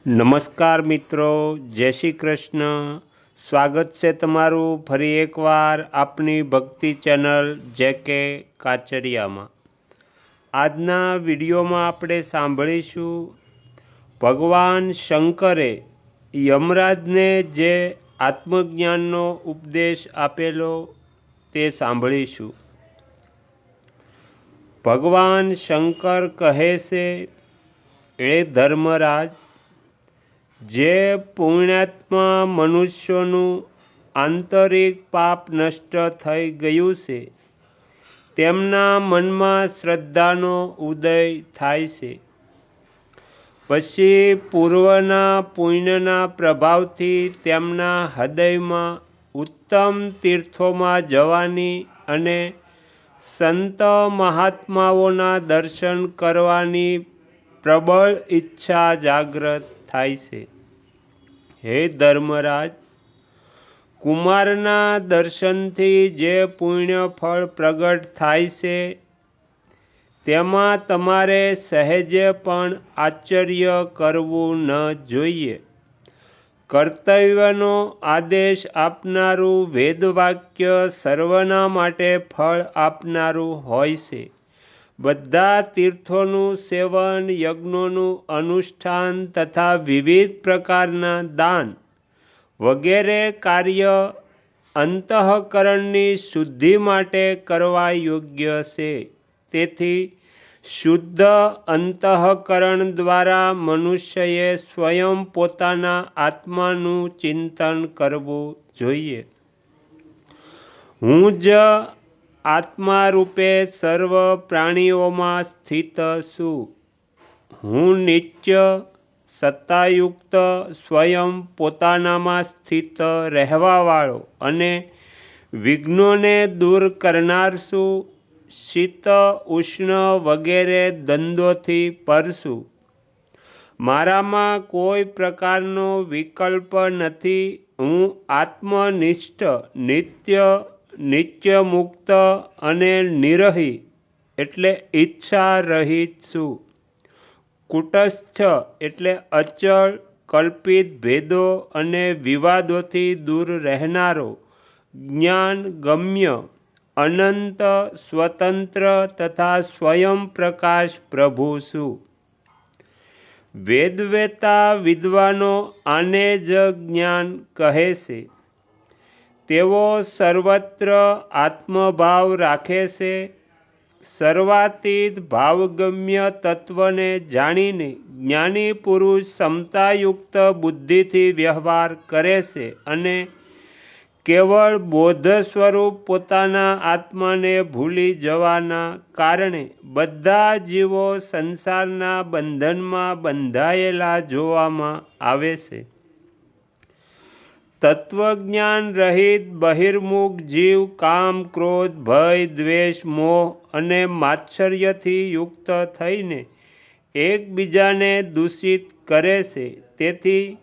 નમસ્કાર મિત્રો, જય શ્રી કૃષ્ણ. સ્વાગત છે તમારું ફરી એકવાર આપણી ભક્તિ ચેનલ JK કાચરિયામાં. આજના વિડીયોમાં આપણે સાંભળીશું ભગવાન શંકરે યમરાજને જે આત્મજ્ઞાનનો ઉપદેશ આપેલો તે સાંભળીશું. ભગવાન શંકર કહે છે, એ ધર્મરાજ, જે પુણ્યાત્મા મનુષ્યોનું આંતરિક પાપ નષ્ટ થઈ ગયું છે તેમના મનમાં શ્રદ્ધાનો ઉદય થાય છે. પછી પૂર્વના પુણ્યના પ્રભાવથી તેમના હૃદયમાં ઉત્તમ તીર્થોમાં જવાની અને સંત મહાત્માઓના દર્શન કરવાની પ્રબળ ઈચ્છા જાગૃત થાય છે. હે ધર્મરાજ, કુમારના દર્શનથી જે પુણ્ય ફળ પ્રગટ થાય છે તેમાં તમારે સહેજે પણ આશ્ચર્ય કરવું ન જોઈએ. કર્તવ્યનો આદેશ આપનારું વેદવાક્ય સર્વના માટે ફળ આપનારું હોય છે. બધા તીર્થોનું સેવન, યજ્ઞોનું અનુષ્ઠાન તથા વિવિધ પ્રકારના દાન વગેરે કાર્ય અંતઃકરણની શુદ્ધિ માટે કરવા યોગ્ય છે. તેથી શુદ્ધ અંતઃકરણ દ્વારા મનુષ્યએ સ્વયં પોતાના આત્માનું ચિંતન કરવું જોઈએ. હું જ આત્મા રૂપે સર્વ પ્રાણીઓમાં સ્થિત છું. હું નિત્ય સત્તાયુક્ત, સ્વયં પોતાનામાં સ્થિત રહેવાવાળો અને વિઘ્નોને દૂર કરનાર છું. શીત, ઉષ્ણ વગેરે દ્વંદ્વોથી પર છું. મારામાં કોઈ પ્રકારનો વિકલ્પ નથી. હું આત્મનિષ્ઠ, નિત્ય, નિત્યમુક્ત અને નિરહી એટલે ઈચ્છા રહિત છું. કુટસ્થ એટલે અચળ, કલ્પિત ભેદો અને વિવાદોથી દૂર રહેનારો, જ્ઞાનગમ્ય, અનંત, સ્વતંત્ર તથા સ્વયં પ્રકાશ પ્રભુ છું. વેદવેતા વિદ્વાનો આને જ જ્ઞાન કહે છે. તેઓ સર્વત્ર આત્મભાવ રાખે છે. સર્વાતીત ભાવગમ્ય તત્વને જાણીને જ્ઞાની પુરુષ સમતાયુક્ત બુદ્ધિથી વ્યવહાર કરે છે અને કેવળ બોધ સ્વરૂપ પોતાના આત્માને ભૂલી જવાના કારણે બધા જીવો સંસારના બંધનમાં બંધાયેલા જોવામાં આવે છે. તત્વજ્ઞાન રહિત બહિર્મુખ જીવ કામ, ક્રોધ, ભય, દ્વેષ, મોહ અને માત્સર્યથી યુક્ત થઈને એકબીજાને દૂષિત કરે છે. તેથી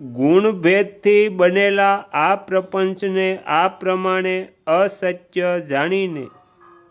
ગુણભેદથી બનેલા આ પ્રપંચને આ પ્રમાણે અસત્ય જાણીને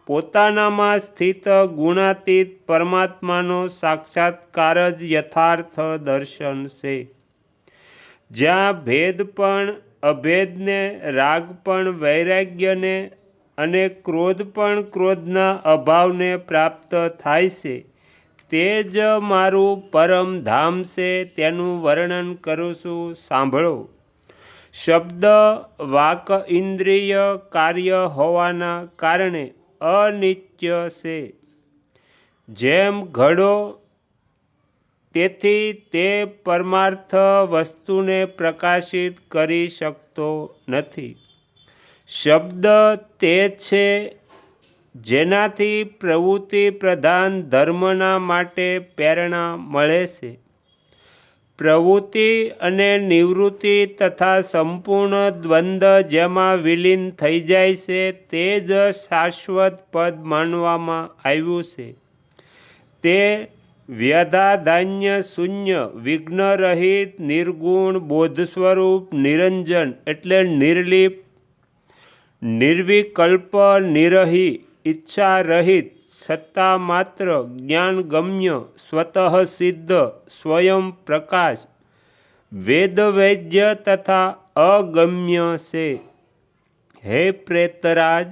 પોતાનામાં સ્થિત ગુણાતીત પરમાત્માનો સાક્ષાત્કાર જ યથાર્થ દર્શન છે. જ્યાં ભેદ પણ અભેદને, રાગ પણ વૈરાગ્યને અને ક્રોધ પણ ક્રોધના અભાવને પ્રાપ્ત થાય છે, તે જ મારું પરમ ધામ છે. તેનું વર્ણન કરું છું, સાંભળો. શબ્દ, વાક, ઇન્દ્રિય કાર્ય હોવાના કારણે અનિત્ય છે. જેમ ઘડો, તેથી તે પરમાર્થ વસ્તુને પ્રકાશિત કરી શકતો નથી. શબ્દ તે છે જેનાથી પ્રવૃત્તિ પ્રધાન ધર્મના માટે પ્રેરણા મળે છે. પ્રવૃત્તિ અને નિવૃત્તિ તથા સંપૂર્ણ દ્વંદ્વ જેમાં વિલીન થઈ જાય છે તે જ શાશ્વત પદ માનવામાં આવ્યું છે. તે વ્યધાધાન્ય શૂન્ય, વિઘ્નરહિત, નિર્ગુણ, બોધ સ્વરૂપ, નિરંજન એટલે નિર્લિપ, નિર્વિકલ્પ, નિરહી, ઈચ્છા રહિત, સત્તા માત્ર જ્ઞાનગમ્ય સ્વતઃ સિદ્ધ સ્વયં પ્રકાશ વેદવેદ્ય તથા અગમ્ય છે। હે પ્રેતરાજ,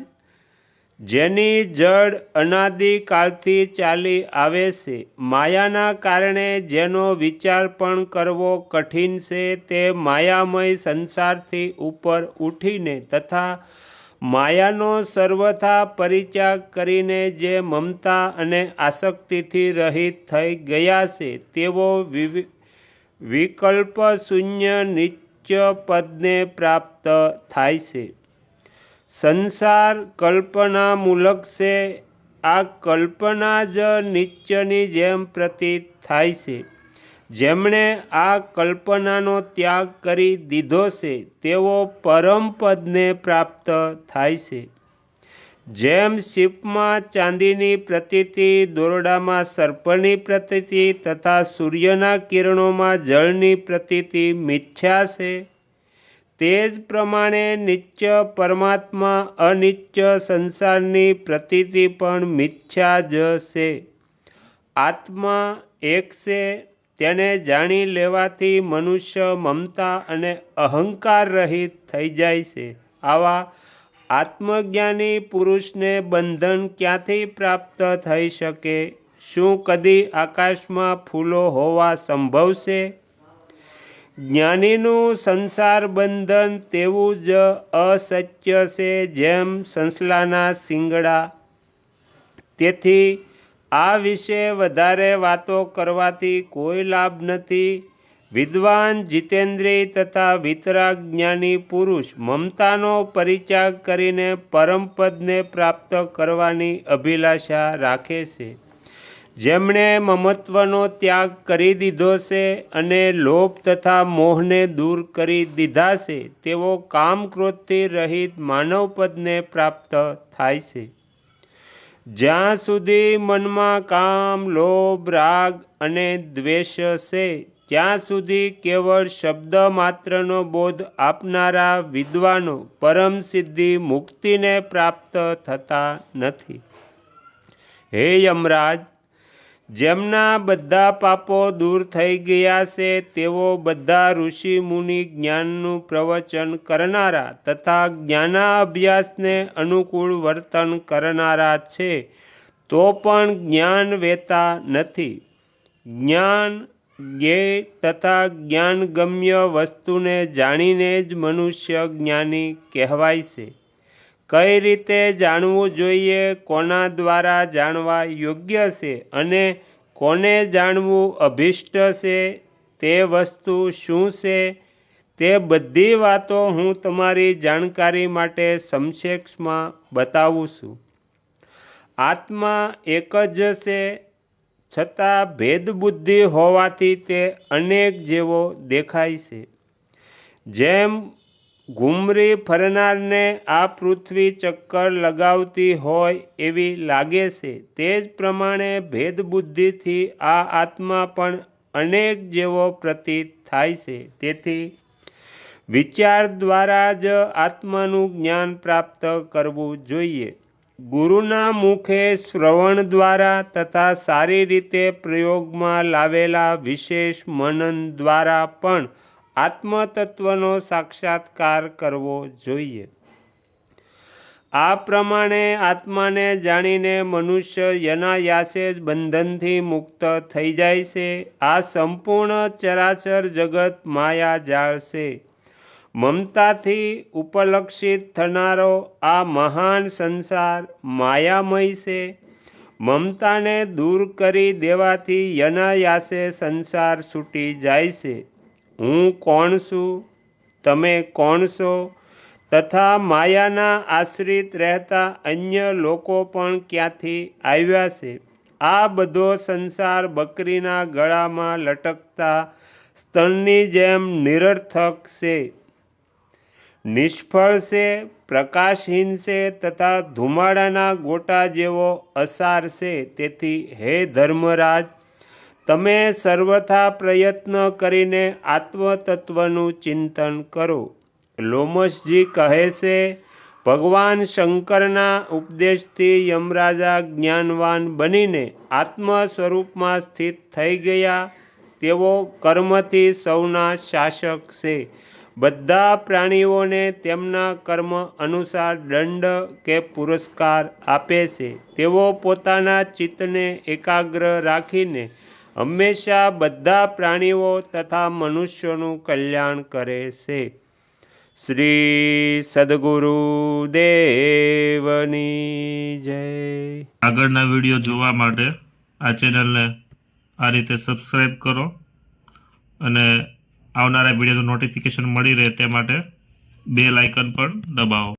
જેની જડ અનાદિકાળથી ચાલી આવે છે, માયાના કારણે જેનો વિચાર પણ કરવો કઠિન છે, તે માયામય સંસારથી ઉપર ઉઠીને તથા માયાનો સર્વથા પરિત્યાગ કરીને જે મમતા અને આસક્તિથી રહિત થઈ ગયા છે, તેઓ વિકલ્પ શૂન્ય નિત્ય પદને પ્રાપ્ત થાય છે। સંસાર કલ્પના મૂલક છે। આ કલ્પના જ નિત્યની જેમ પ્રતીત થાય છે। જેમણે આ કલ્પનાનો ત્યાગ કરી દીધો છે, તેઓ પરમપદને પ્રાપ્ત થાય છે। જેમ શિલ્પમાં ચાંદીની પ્રતીતિ, દોરડામાં સર્પની પ્રતીતિ તથા સૂર્યના કિરણોમાં જળની પ્રતીતિ મિથ્યા છે, તે જ પ્રમાણે નિત્ય પરમાત્મા અનિત્ય સંસારની પ્રતીતિ પણ મિથ્યા જ છે। આત્મા એક છે, તેને જાણી લેવાથી મનુષ્ય મમતા અને અહંકાર રહિત થઈ જાય છે। આવા આત્મજ્ઞાની પુરુષને બંધન ક્યાંથી પ્રાપ્ત થઈ શકે? શું કદી આકાશમાં ફૂલો હોવા સંભવ છે? જ્ઞાનીનું સંસાર બંધન તેવું જ અસત્ય છે જેમ સસલાના શિંગડા। તેથી આ વિશે વધારે વાતો કરવાથી કોઈ લાભ નથી। વિદ્વાન, જીતેન્દ્રિય તથા વિતરાગ જ્ઞાની પુરુષ મમતાનો પરિત્યાગ કરીને પરમપદને પ્રાપ્ત કરવાની અભિલાષા રાખે છે। જેમણે મમત્વનો ત્યાગ કરી દીધો છે અને લોભ તથા મોહને દૂર કરી દીધા છે, તેઓ કામ ક્રોધથી રહિત માનવપદને પ્રાપ્ત થાય છે। જ્યાં સુધી મનમાં કામ, લોભ, રાગ અને દ્વેષ છે, ત્યાં સુધી કેવળ શબ્દ માત્રનો બોધ આપનારા વિદ્વાનો પરમ સિદ્ધિ મુક્તિને પ્રાપ્ત થતા નથી। હે યમરાજ, જેમના બધા પાપો દૂર થઈ ગયા છે, તેઓ બધા ઋષિ મુનિ જ્ઞાનનું પ્રવચન કરનારા તથા જ્ઞાનાભ્યાસને અનુકૂળ વર્તન કરનારા છે, તો પણ જ્ઞાન વેતા નથી। જ્ઞાન જ્ઞેય તથા જ્ઞાનગમ્ય વસ્તુને જાણીને જ મનુષ્ય જ્ઞાની કહેવાય છે। કઈ રીતે જાણવું જોઈએ, કોના દ્વારા જાણવા યોગ્ય છે અને કોને જાણવું અભિષ્ટ છે, તે વસ્તુ શું છે, તે બધી વાતો હું તમારી જાણકારી માટે સંક્ષેપમાં બતાવું છું। આત્મા એક જ છે, છતાં ભેદબુદ્ધિ હોવાથી તે અનેક જેવો દેખાય છે। જેમ ઘૂમરી ફરનારને આ પૃથ્વી ચક્કર લગાવતી હોય એવી લાગે છે, તે જ પ્રમાણે ભેદબુદ્ધિથી આ આત્મા પણ અનેક જેવો પ્રતીત થાય છે। તેથી વિચાર દ્વારા જ આત્માનું જ્ઞાન પ્રાપ્ત કરવું જોઈએ। ગુરુના મુખે શ્રવણ દ્વારા તથા સારી રીતે પ્રયોગમાં લાવેલા વિશેષ મનન દ્વારા પણ આત્મતત્વનો સાક્ષાત્કાર કરવો જોઈએ। આ પ્રમાણે આત્માને જાણીને મનુષ્ય અનાયાસે જ બંધનથી મુક્ત થઈ જાય છે। આ સંપૂર્ણ ચરાચર જગત માયાજાળ છે। મમતાથી ઉપલક્ષિત થનારો આ મહાન સંસાર માયામય છે। મમતાને દૂર કરી દેવાથી અનાયાસે સંસાર છૂટી જાય છે। હું કોણ છું, તમે કોણ છો તથા માયાના આશ્રિત રહેતા અન્ય લોકો પણ ક્યાંથી આવ્યા છે? આ બધો સંસાર બકરીના ગળામાં લટકતા સ્તનની જેમ નિરર્થક છે, નિષ્ફળ છે, પ્રકાશહીન છે તથા ધુમાડાના ગોટા જેવો અસાર છે। તેથી હે ધર્મરાજ, તમે સર્વથા પ્રયત્ન કરીને આત્મતત્વનું ચિંતન કરો। લોમશજી કહે છે, ભગવાન શંકરના ઉપદેશથી યમરાજા જ્ઞાનવાન બનીને આત્મ સ્વરૂપમાં સ્થિત થઈ ગયા. તેઓ કર્મથી સૌના શાસક છે. બધા પ્રાણીઓને તેમના કર્મ અનુસાર દંડ કે પુરસ્કાર આપે છે. તેઓ પોતાના ચિત્તને એકાગ્ર રાખીને હંમેશા બધા પ્રાણીઓ તથા મનુષ્યોનું કલ્યાણ કરે છે. શ્રી સદગુરુ દેવની જય. આગળના વિડીયો જોવા માટે આ ચેનલને આ રીતે સબસ્ક્રાઈબ કરો અને આવનારા વિડીયોનું નોટિફિકેશન મળી રહે તે માટે બેલ આઇકન પણ દબાવો.